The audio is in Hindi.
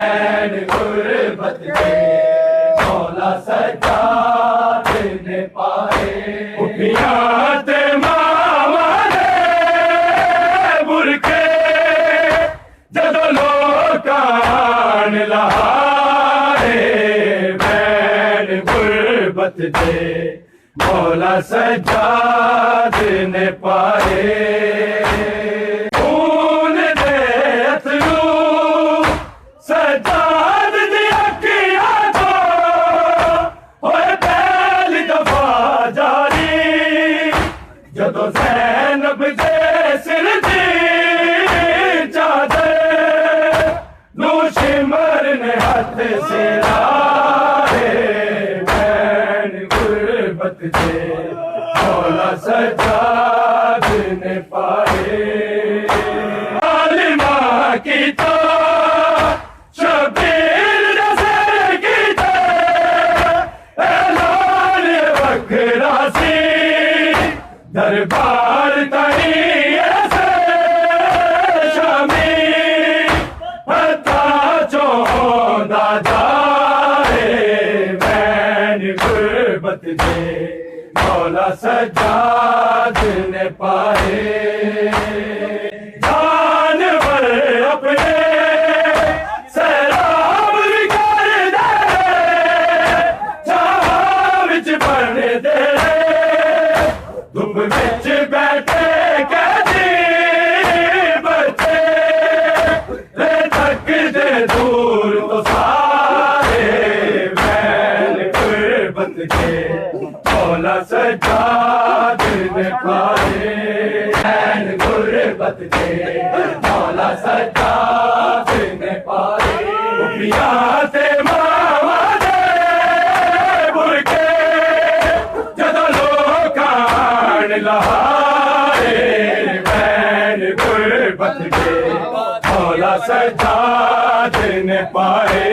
गुरबत के मौला सज्जाद ने पाए उठियात मावा दे बुरके जदों लोकान लहाए बैन गुरबत के मौला सज्जाद ने पाए सज्जाद दी अखियां तो होए पहली दफा जारी जदों ज़ैनब दे सिर दी चादर नू शिमर ने हाथ से लाए बैन गुरबत से मौला सज्जाद ने पाए आलिमा की तो दरबार तई ऐसे शामी पता चौंदा जाए बैन गुरबत के मौला सज्जाद ने पाए जानवर अपने सैराब भी कर दे जहां विच बन दे धुप विच बैठे कैदी बच्चे ले तक दे दूर तो सारे बैन गुरबत के मौला सज्जाद ने पाए बैन गुरबत के मौला सज्जाद ने पाए उठियात मावा दे बुरके जदों लोकान लहाए बैन गुरबत के मौला सज्जाद ने पाए।